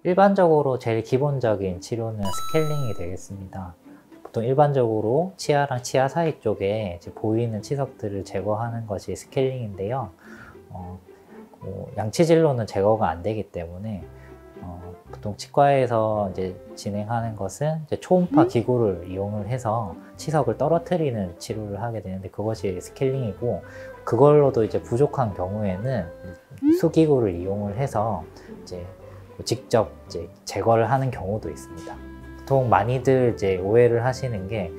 일반적으로 제일 기본적인 치료는 스케일링이 되겠습니다. 보통 일반적으로 치아랑 치아 사이 쪽에 이제 보이는 치석들을 제거하는 것이 스케일링인데요. 양치질로는 제거가 안 되기 때문에 보통 치과에서 이제 진행하는 것은 이제 초음파 기구를 이용을 해서 치석을 떨어뜨리는 치료를 하게 되는데, 그것이 스케일링이고, 그걸로도 이제 부족한 경우에는 수기구를 이용을 해서 이제 직접 이제 제거를 하는 경우도 있습니다. 보통 많이들 이제 오해를 하시는 게,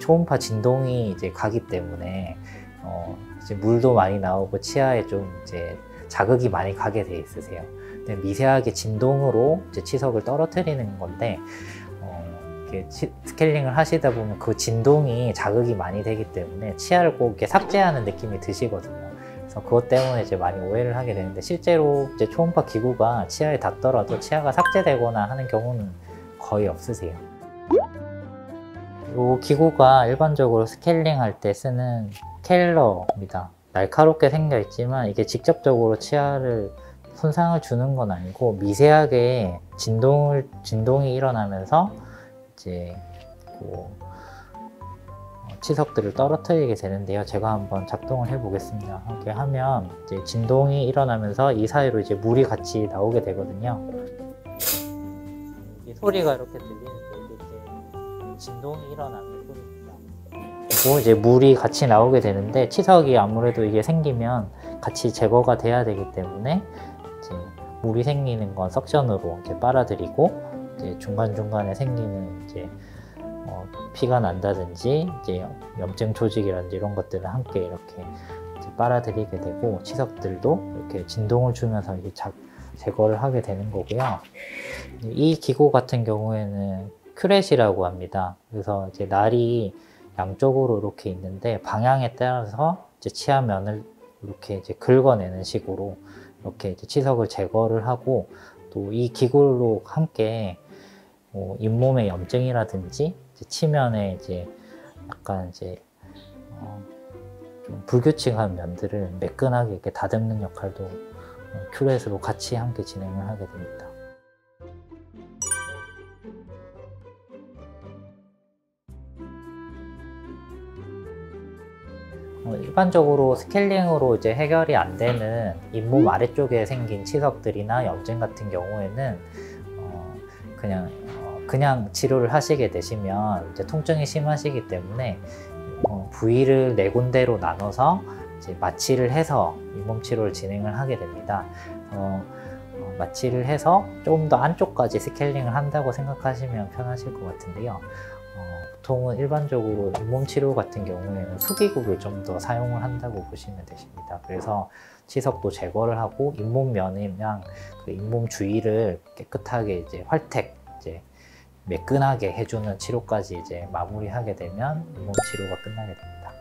초음파 진동이 이제 가기 때문에 이제 물도 많이 나오고 치아에 좀 이제 자극이 많이 가게 돼 있으세요. 근데 미세하게 진동으로 이제 치석을 떨어뜨리는 건데, 스케일링을 하시다 보면 그 진동이 자극이 많이 되기 때문에 치아를 꼭 이렇게 삭제하는 느낌이 드시거든요. 그래서 그것 때문에 이제 많이 오해를 하게 되는데, 실제로 이제 초음파 기구가 치아에 닿더라도 치아가 삭제되거나 하는 경우는 거의 없으세요. 이 기구가 일반적으로 스케일링 할 때 쓰는 스케일러입니다. 날카롭게 생겨 있지만 이게 직접적으로 치아를 손상을 주는 건 아니고, 미세하게 진동이 일어나면서 이제 치석들을 떨어뜨리게 되는데요. 제가 한번 작동을 해 보겠습니다. 이렇게 하면 이제 진동이 일어나면서 이 사이로 이제 물이 같이 나오게 되거든요. 이 소리가 이렇게 들리는데, 이게 이제 진동이 일어나는 소리입니다. 그리고 이제 물이 같이 나오게 되는데, 치석이 아무래도 이게 생기면 같이 제거가 돼야 되기 때문에 이제 물이 생기는 건 석션으로 이제 빨아들이고, 이제 중간중간에 생기는 이제 피가 난다든지 이제 염증 조직이라든지 이런 것들을 함께 이렇게 이제 빨아들이게 되고, 치석들도 이렇게 진동을 주면서 이게 제거를 하게 되는 거고요. 이 기구 같은 경우에는 큐렛이라고 합니다. 그래서 이제 날이 양쪽으로 이렇게 있는데, 방향에 따라서 이제 치아면을 이렇게 이제 긁어내는 식으로 이렇게 이제 치석을 제거를 하고, 또 이 기구로 함께 잇몸의 염증이라든지 이제 치면에 이제 약간 이제 좀 불규칙한 면들을 매끈하게 이렇게 다듬는 역할도 큐렛으로 같이 함께 진행을 하게 됩니다. 일반적으로 스케일링으로 이제 해결이 안 되는 잇몸 아래쪽에 생긴 치석들이나 염증 같은 경우에는 그냥 치료를 하시게 되시면 이제 통증이 심하시기 때문에 부위를 네 군데로 나눠서 이제 마취를 해서 잇몸 치료를 진행을 하게 됩니다. 마취를 해서 조금 더 안쪽까지 스케일링을 한다고 생각하시면 편하실 것 같은데요. 보통은 일반적으로 잇몸 치료 같은 경우에는 수기구를 좀 더 사용을 한다고 보시면 되십니다. 그래서 치석도 제거를 하고 잇몸면이랑 그 잇몸 주위를 깨끗하게 이제 활택, 이제 매끈하게 해주는 치료까지 이제 마무리하게 되면 잇몸 치료가 끝나게 됩니다.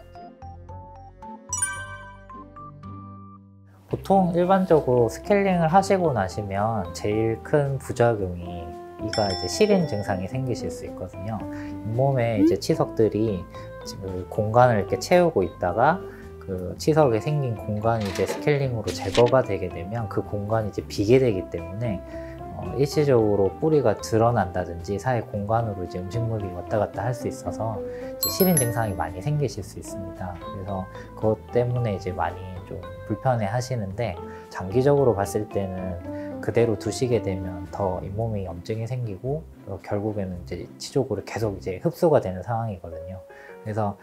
보통 일반적으로 스케일링을 하시고 나시면 제일 큰 부작용이 이가 이제 시린 증상이 생기실 수 있거든요. 잇몸에 이제 치석들이 그 공간을 이렇게 채우고 있다가 그 치석에 생긴 공간이 이제 스케일링으로 제거가 되게 되면 그 공간이 이제 비게 되기 때문에 일시적으로 뿌리가 드러난다든지 사이 공간으로 이제 음식물이 왔다 갔다 할 수 있어서 이제 시린 증상이 많이 생기실 수 있습니다. 그래서 그것 때문에 이제 많이 좀 불편해 하시는데, 장기적으로 봤을 때는 그대로 두시게 되면 더 잇몸에 염증이 생기고 결국에는 이제 치족으로 계속 이제 흡수가 되는 상황이거든요. 그래서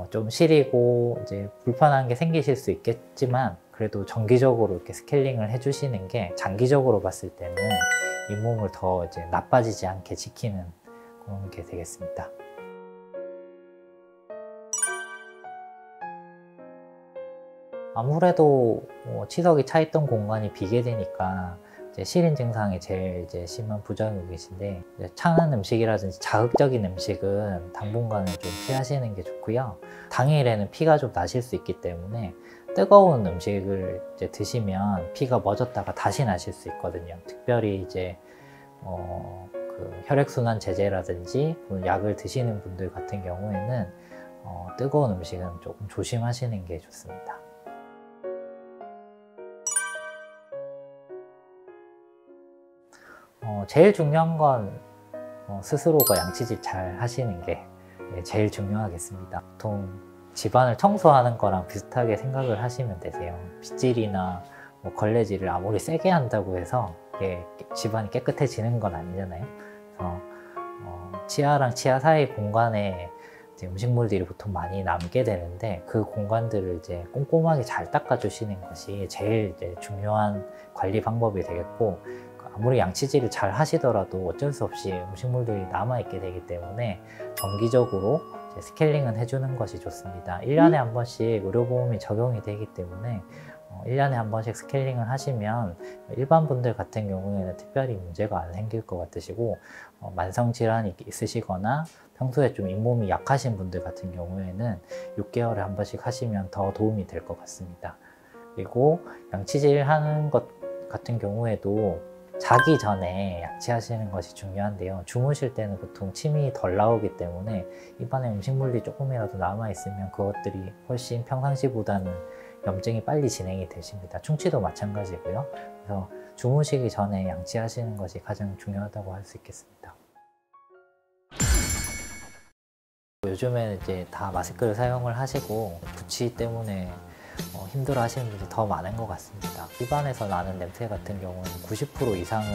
좀 시리고 이제 불편한 게 생기실 수 있겠지만, 그래도 정기적으로 이렇게 스케일링을 해주시는 게 장기적으로 봤을 때는 잇몸을 더 이제 나빠지지 않게 지키는 그런 게 되겠습니다. 아무래도 치석이 차 있던 공간이 비게 되니까 이제 시린 증상이 제일 이제 심한 부작용이신데, 찬한 음식이라든지 자극적인 음식은 당분간은 좀 피하시는 게 좋고요. 당일에는 피가 좀 나실 수 있기 때문에 뜨거운 음식을 이제 드시면 피가 멎었다가 다시 나실 수 있거든요. 특별히 이제 그 혈액순환 제제라든지 약을 드시는 분들 같은 경우에는 뜨거운 음식은 조금 조심하시는 게 좋습니다. 제일 중요한 건 스스로가 양치질 잘 하시는 게 제일 중요하겠습니다. 보통 집안을 청소하는 거랑 비슷하게 생각을 하시면 되세요. 빗질이나 뭐 걸레질을 아무리 세게 한다고 해서 이게 집안이 깨끗해지는 건 아니잖아요. 그래서 치아랑 치아 사이 공간에 이제 음식물들이 보통 많이 남게 되는데 그 공간들을 이제 꼼꼼하게 잘 닦아주시는 것이 제일 이제 중요한 관리 방법이 되겠고, 아무리 양치질을 잘 하시더라도 어쩔 수 없이 음식물들이 남아있게 되기 때문에 정기적으로 이제 스케일링은 해주는 것이 좋습니다. 1년에 한 번씩 의료보험이 적용이 되기 때문에 1년에 한 번씩 스케일링을 하시면 일반 분들 같은 경우에는 특별히 문제가 안 생길 것 같으시고, 만성질환이 있으시거나 평소에 좀 잇몸이 약하신 분들 같은 경우에는 6개월에 한 번씩 하시면 더 도움이 될 것 같습니다. 그리고 양치질 하는 것 같은 경우에도 자기 전에 양치하시는 것이 중요한데요. 주무실 때는 보통 침이 덜 나오기 때문에 입안에 음식물이 조금이라도 남아있으면 그것들이 훨씬 평상시보다는 염증이 빨리 진행이 되십니다. 충치도 마찬가지고요. 그래서 주무시기 전에 양치하시는 것이 가장 중요하다고 할 수 있겠습니다. 요즘에는 이제 다 마스크를 사용을 하시고 구취 때문에 힘들어 하시는 분들이 더 많은 것 같습니다. 입안에서 나는 냄새 같은 경우는 90% 이상은